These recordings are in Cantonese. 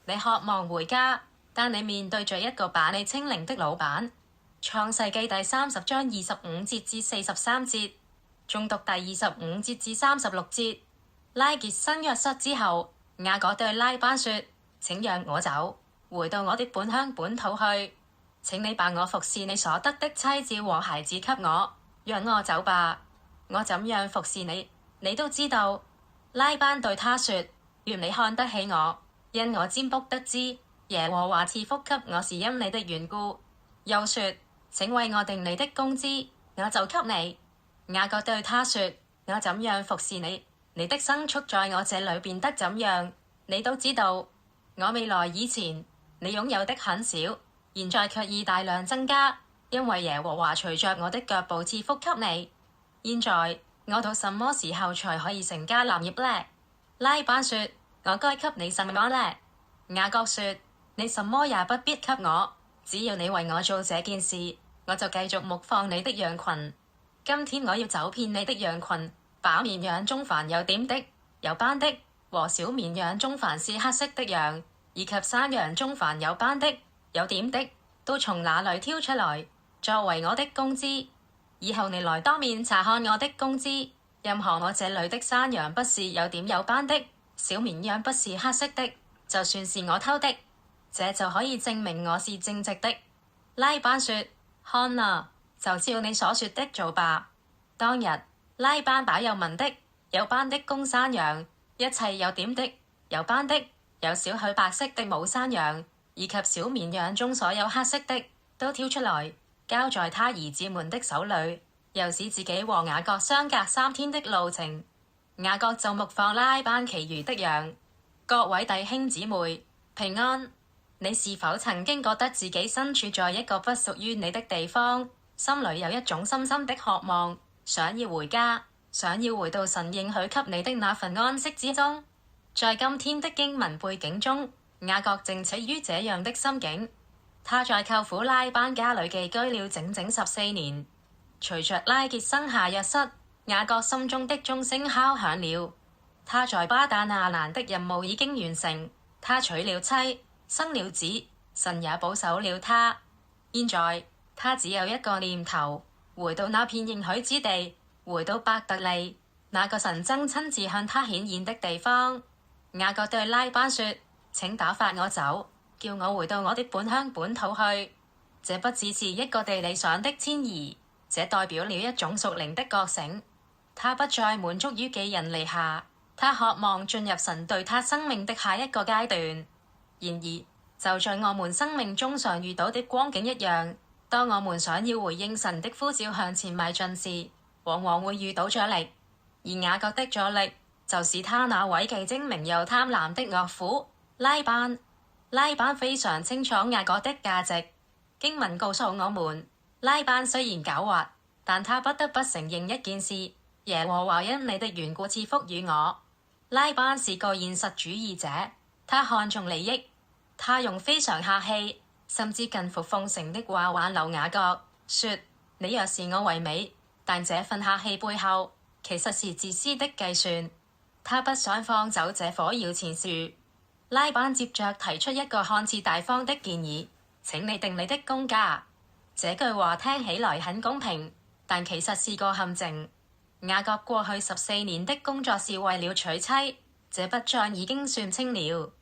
你渴望回家，但你面對着一個把你清零的老闆。創世記第30章25節至43節，誦讀第25節至36節。拉結新約瑟之後，雅各對拉班說：請讓我走，回到我的本鄉本土去。請你把我服侍你所得的妻子和孩子給我，讓我走吧。我怎樣服侍你，你都知道。拉班對他說：願你看得起我，因我占卜得知耶和華賜福給我是因你的緣故。又說：請為我定你的工資，我就給你。雅各對他說：我怎樣服侍你，你的牲畜在我這裏變得怎樣，你都知道。我未來以前，你擁有的很少，現在卻已大量增加，因為耶和華隨着我的腳步賜福給你。現在我到什麼時候才可以成家立業呢？拉班說：我該給你什麼呢？雅各說：你什麼也不必給我，只要你為我做這件事，我就繼續牧放你的羊群。今天我要走遍你的羊群，把綿羊中凡有點的、有斑的，和小綿羊中凡是黑色的羊，以及山羊中凡有斑的、有點的，都從那裡挑出來，作為我的工資。以後你來當面查看我的工資，任何我這裡的山羊不是有點有斑的，小綿羊不是黑色的，就算是我偷的，這就可以證明我是正直的。拉班說：看啊，就照你所說的做吧。當日拉班把有紋的、有斑的公山羊，一切有點的、有斑的、有少許白色的母山羊，以及小綿羊中所有黑色的，都挑出來，交在他兒子們的手裡，又使自己和雅各相隔3天的路程。雅各就牧放拉班其餘的羊。各位弟兄姊妹，平安。你是否曾經覺得自己身處在一個不屬於你的地方，心裡有一種深深的渴望，想要回家，想要回到神應許給你的那份安息之中？在今天的經文背景中，雅各正處於這樣的心境。他在舅父拉班家裡寄居了整整14年。隨着拉結生下約瑟，雅各心中的鐘聲敲響了。他在巴旦亞蘭的任務已經完成，他娶了妻，生了子，神也保守了他。現在他只有一個念頭，回到那片應許之地，回到伯特利，那個神曾親自向他顯現的地方。雅各對拉班說：請打發我走，叫我回到我的本鄉本土去。這不只是一個地理上的遷移，這代表了一種屬靈的覺醒。他不再滿足於寄人籬下，他渴望進入神對他生命的下一個階段。然而，就像我們生命中常遇到的光景一樣，當我們想要回應神的呼召向前邁進時，往往會遇到阻力。而雅各的阻力，就使他那位既精明又貪婪的岳父拉班。拉班非常清楚雅各的價值。經文告訴我們，拉班雖然狡猾，但他不得不承認一件事：耶和華因你的緣故賜福與我。拉班是個現實主義者，他看重利益。他用非常客氣，甚至近乎奉承的話挽留雅各，說：你若視我為美，但這份客氣背後其實是自私的計算。他不想放走這棵搖錢樹。拉班接着提出一個看似大方的建議：請你定你的工價。這句話聽起來很公平，但其實是個陷阱。雅各過去14年的工作是為了娶妻，這筆賬已經算清了。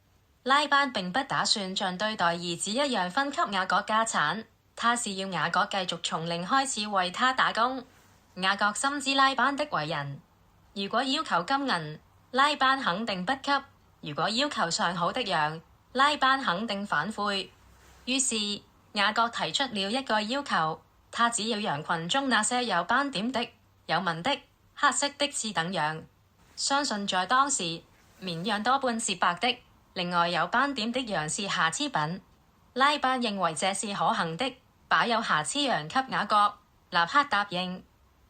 拉班並不打算像對待兒子一樣分給雅各家產，他是要雅各繼續從零開始為他打工。雅各深知拉班的為人，如果要求金銀，拉班肯定不給；如果要求上好的羊，拉班肯定反悔。於是雅各提出了一個要求，他只要羊群中那些有斑點的、有紋的、黑色的次等羊。相信在當時，綿羊多半是白的，另外有斑點的羊是瑕疵品。拉班認為這是可行的，把有瑕疵羊給雅各，立刻答應。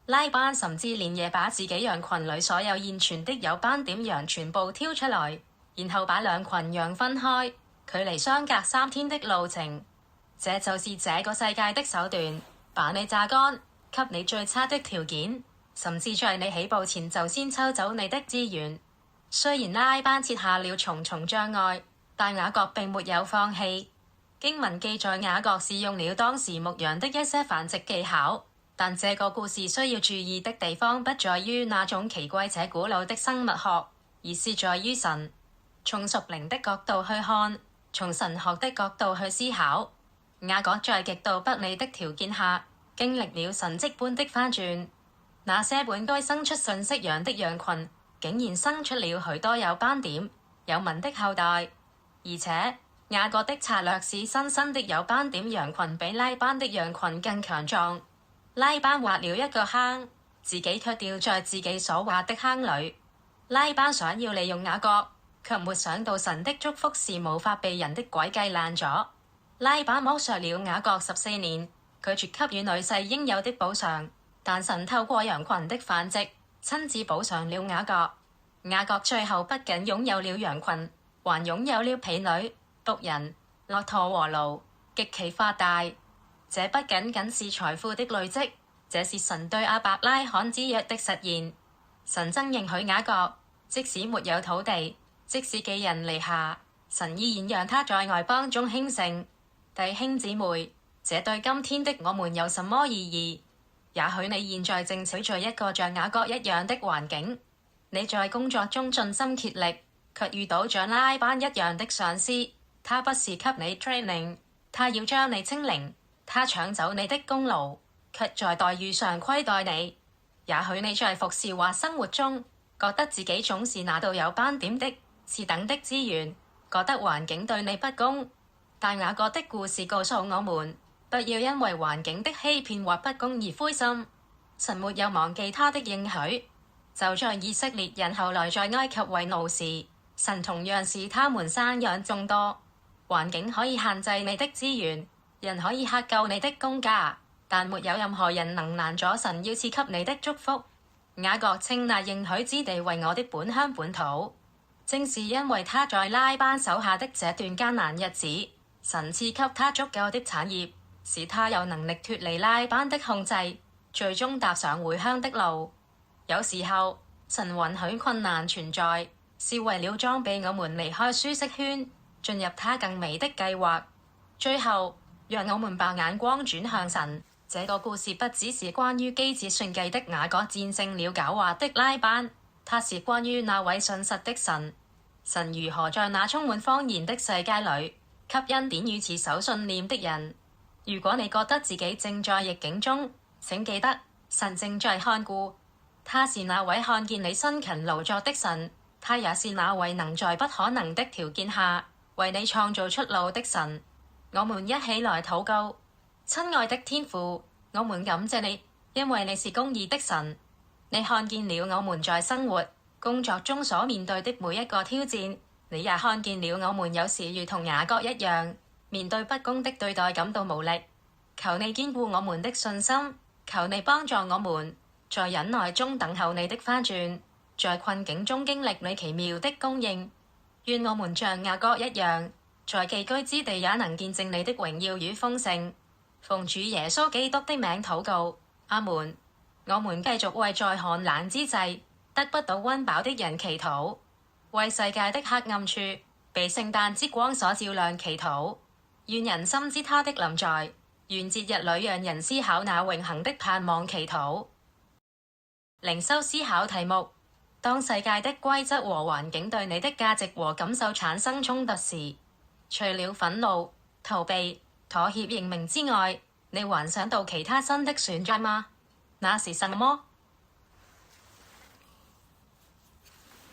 拉班甚至連夜把自己羊群裡所有現存的有斑點羊全部挑出來，然後把兩群羊分開，距離相隔3天的路程。這就是這個世界的手段，把你榨乾，給你最差的條件，甚至在你起步前就先抽走你的資源。雖然拉班設下了重重障礙，但雅各並沒有放棄。經文記載雅各使用了當時牧羊的一些繁殖技巧，但這個故事需要注意的地方不在於那種奇怪且古老的生物學，而是在於神。從屬靈的角度去看，從神學的角度去思考，雅各在極度不利的條件下經歷了神蹟般的翻轉。那些本該生出信息羊的羊群，竟然生出了許多有斑點、有紋的後代。而且雅各的策略使新生的有斑點羊群比拉班的羊群更強壯。拉班挖了一個坑，自己卻掉在自己所挖的坑裏。拉班想要利用雅各，卻沒想到神的祝福是無法被人的詭計爛咗。拉班剝削了雅各14年，拒絕給予女婿應有的補償，但神透過羊群的繁殖，親自補償了雅各。雅各最後不僅擁有了羊群，還擁有了婢女、僕人、駱駝和驢，極其發大。這不僅僅是財富的累積，這是神對亞伯拉罕之約的實現。神真應許雅各，即使沒有土地，即使寄人籬下，神依然讓他在外邦中興盛。弟兄姊妹，這對今天的我們有什麼意義？也許你現在正處在一個像雅各一樣的環境，你在工作中盡心竭力，卻遇到像拉班一樣的上司。他不是給你 training， 他要將你清零，他搶走你的功勞，卻在待遇上虧待你。也許你在服侍或生活中，覺得自己總是拿到有斑點的、次等的資源，覺得環境對你不公。但雅各的故事告訴我們，不要因為環境的欺騙或不公而灰心。神沒有忘記他的應許，就在以色列人後來在埃及為奴時，神同樣使他們生養眾多。環境可以限制你的資源，人可以克扣你的工價，但沒有任何人能攔阻神要賜給你的祝福。雅各稱那應許之地為我的本鄉本土，正是因為他在拉班手下的這段艱難日子，神賜給他足夠的產業，使他有能力脫離拉班的控制，最終踏上回鄉的路。有時候神允許困難存在，是為了裝備我們離開舒適圈，進入他更美的計劃。最後，讓我們把眼光轉向神。這個故事不只是關於機智算計的雅各戰勝了狡猾的拉班，它是關於那位信實的神。神如何在那充滿謊言的世界裏，給恩典與持守信念的人。如果你覺得自己正在逆境中，請記得神正在看顧。他是那位看見你辛勤勞作的神，他也是那位能在不可能的條件下為你創造出路的神。我們一起來禱告。親愛的天父，我們感謝你，因為你是公義的神。你看見了我們在生活、工作中所面對的每一個挑戰，你也看見了我們有時如同雅各一樣，面對不公的對待感到無力。求你堅固我們的信心，求你幫助我們，在忍耐中等候你的翻轉，在困境中經歷你奇妙的供應。願我們像雅各一樣，在寄居之地也能見證你的榮耀與豐盛。奉主耶穌基督的名禱告，阿門。我們繼續為在寒冷之際得不到溫飽的人祈禱，為世界的黑暗處被聖誕之光所照亮祈禱。願人心知他的臨在，願節日裏讓人思考那永恆的盼望祈禱。靈修思考題目：當世界的規則和環境對你的價值和感受產生衝突時，除了憤怒、逃避、妥協認命之外，你還想到其他新的選擇嗎？那是什麼？